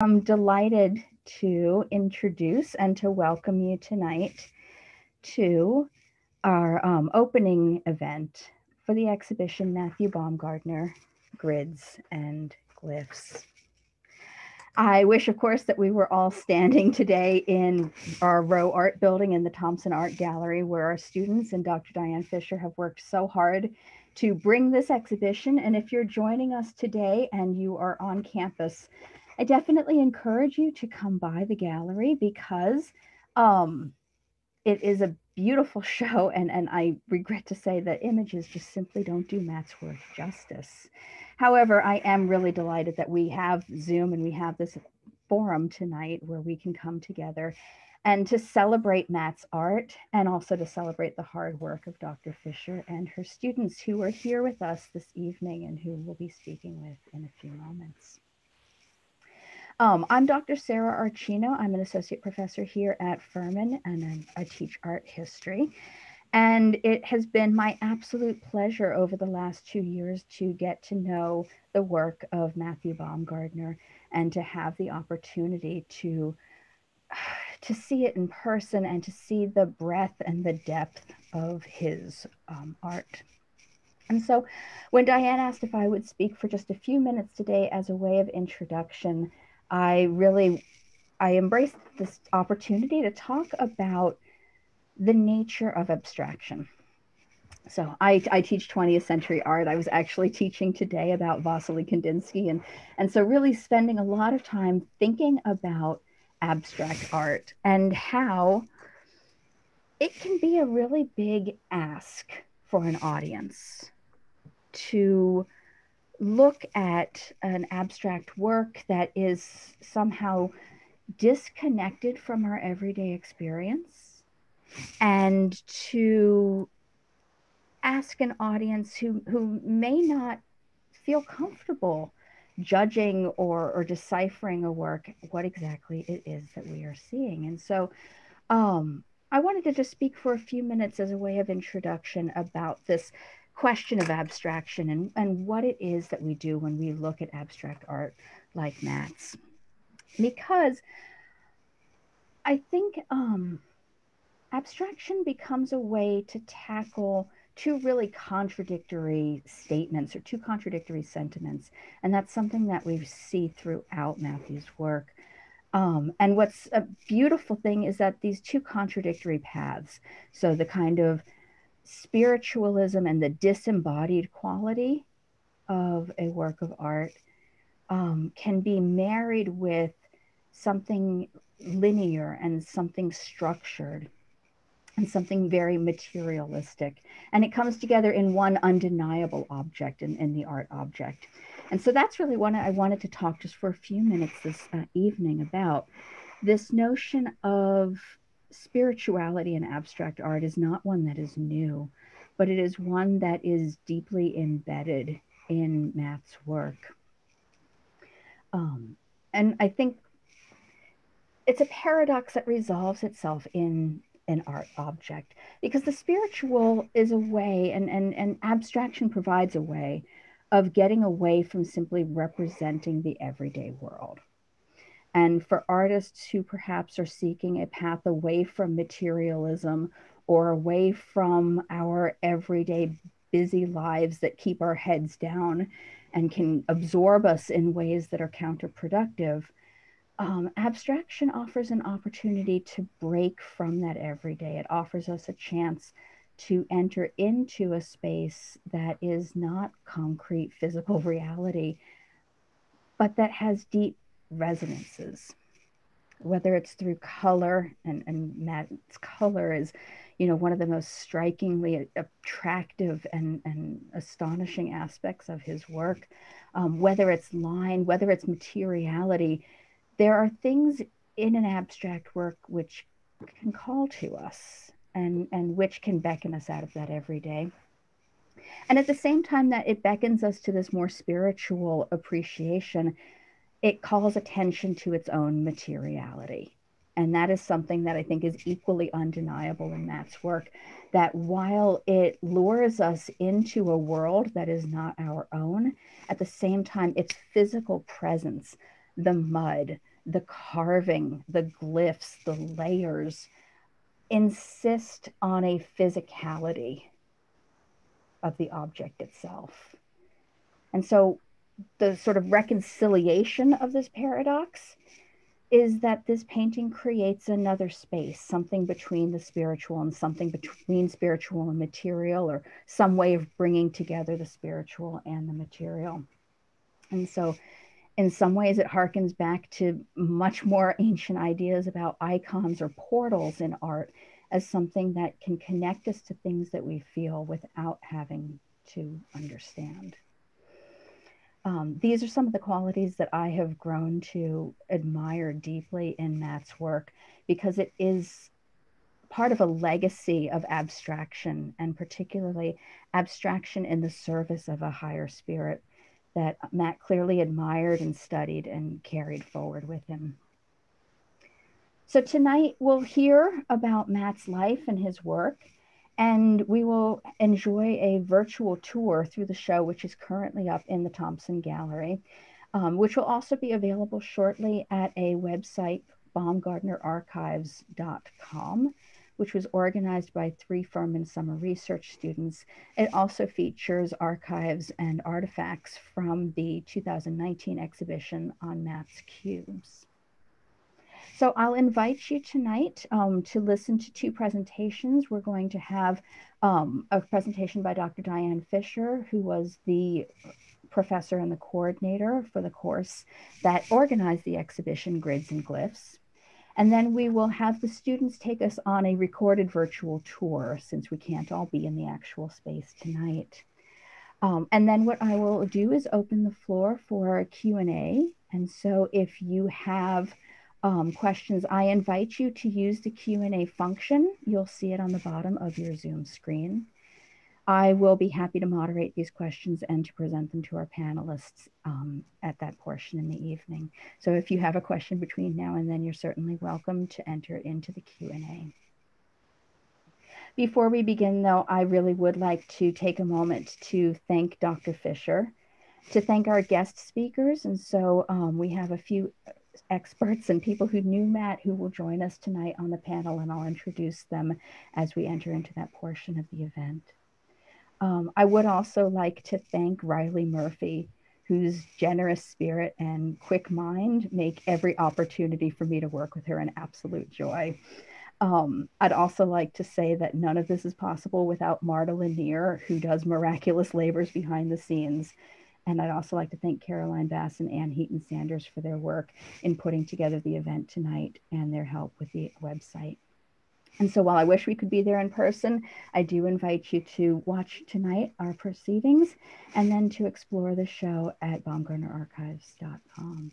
I'm delighted to introduce and to welcome you tonight to our opening event for the exhibition Matthew Baumgardner, Grids and Glyphs. I wish, of course, that we were all standing today in our Row Art Building in the Thompson Art Gallery, where our students and Dr. Diane Fisher have worked so hard to bring this exhibition. And if you're joining us today and you are on campus, I definitely encourage you to come by the gallery because it is a beautiful show. And I regret to say that images just simply don't do Matt's work justice. However, I am really delighted that we have Zoom and we have this forum tonight where we can come together and to celebrate Matt's art and also to celebrate the hard work of Dr. Fisher and her students who are here with us this evening and who we'll be speaking with in a few moments. I'm Dr. Sarah Archino. I'm an associate professor here at Furman and I teach art history. And it has been my absolute pleasure over the last 2 years to get to know the work of Matthew Baumgardner and to have the opportunity to see it in person and to see the breadth and the depth of his art. And so when Diane asked if I would speak for just a few minutes today as a way of introduction, I embraced this opportunity to talk about the nature of abstraction. So I teach 20th century art. I was actually teaching today about Vasily Kandinsky. And so really spending a lot of time thinking about abstract art and how it can be a really big ask for an audience to look at an abstract work that is somehow disconnected from our everyday experience and to ask an audience who may not feel comfortable judging or deciphering a work what exactly it is that we are seeing. And so I wanted to just speak for a few minutes as a way of introduction about this question of abstraction and what it is that we do when we look at abstract art like Matt's. Because I think abstraction becomes a way to tackle two really contradictory statements or two contradictory sentiments. And that's something that we see throughout Matthew's work. And what's a beautiful thing is that these two contradictory paths, so the kind of spiritualism and the disembodied quality of a work of art can be married with something linear and something structured and something very materialistic. And it comes together in one undeniable object in the art object. And so that's really what I wanted to talk just for a few minutes this evening about. This notion of spirituality in abstract art is not one that is new, but it is one that is deeply embedded in Matt's work. And I think it's a paradox that resolves itself in an art object because the spiritual is a way and abstraction provides a way of getting away from simply representing the everyday world. And for artists who perhaps are seeking a path away from materialism or away from our everyday busy lives that keep our heads down and can absorb us in ways that are counterproductive, abstraction offers an opportunity to break from that everyday. It offers us a chance to enter into a space that is not concrete physical reality, but that has deep resonances, whether it's through color, and Matt's color is, one of the most strikingly attractive and astonishing aspects of his work, whether it's line, whether it's materiality. There are things in an abstract work which can call to us and which can beckon us out of that every day. And at the same time that it beckons us to this more spiritual appreciation, it calls attention to its own materiality. And that is something that I think is equally undeniable in Matt's work, that while it lures us into a world that is not our own, at the same time, its physical presence, the mud, the carving, the glyphs, the layers insist on a physicality of the object itself. And so the sort of reconciliation of this paradox is that this painting creates another space, something between the spiritual and something between spiritual and material, or some way of bringing together the spiritual and the material. And so in some ways, it harkens back to much more ancient ideas about icons or portals in art as something that can connect us to things that we feel without having to understand. These are some of the qualities that I have grown to admire deeply in Matt's work, because it is part of a legacy of abstraction, and particularly abstraction in the service of a higher spirit that Matt clearly admired and studied and carried forward with him. So tonight we'll hear about Matt's life and his work, and we will enjoy a virtual tour through the show, which is currently up in the Thompson Gallery, which will also be available shortly at a website, baumgardnerarchives.com, which was organized by 3 Furman summer research students. It also features archives and artifacts from the 2019 exhibition on Matt's cubes. So I'll invite you tonight to listen to 2 presentations. We're going to have a presentation by Dr. Diane Fisher, who was the professor and the coordinator for the course that organized the exhibition Grids and Glyphs. And then we will have the students take us on a recorded virtual tour, since we can't all be in the actual space tonight. And then what I will do is open the floor for Q&A. And so if you have questions, I invite you to use the Q&A function. You'll see it on the bottom of your Zoom screen. I will be happy to moderate these questions and to present them to our panelists at that portion in the evening. So if you have a question between now and then, you're certainly welcome to enter into the Q&A. Before we begin, though, I really would like to take a moment to thank Dr. Fisher, to thank our guest speakers. And so we have a few experts and people who knew Matt who will join us tonight on the panel, and I'll introduce them as we enter into that portion of the event. I would also like to thank Riley Murphy, whose generous spirit and quick mind make every opportunity for me to work with her an absolute joy. I'd also like to say that none of this is possible without Marta Lanier, who does miraculous labors behind the scenes. And I'd also like to thank Caroline Bass and Ann Heaton Sanders for their work in putting together the event tonight and their help with the website. And so while I wish we could be there in person, I do invite you to watch tonight our proceedings and then to explore the show at baumgardnerarchives.com.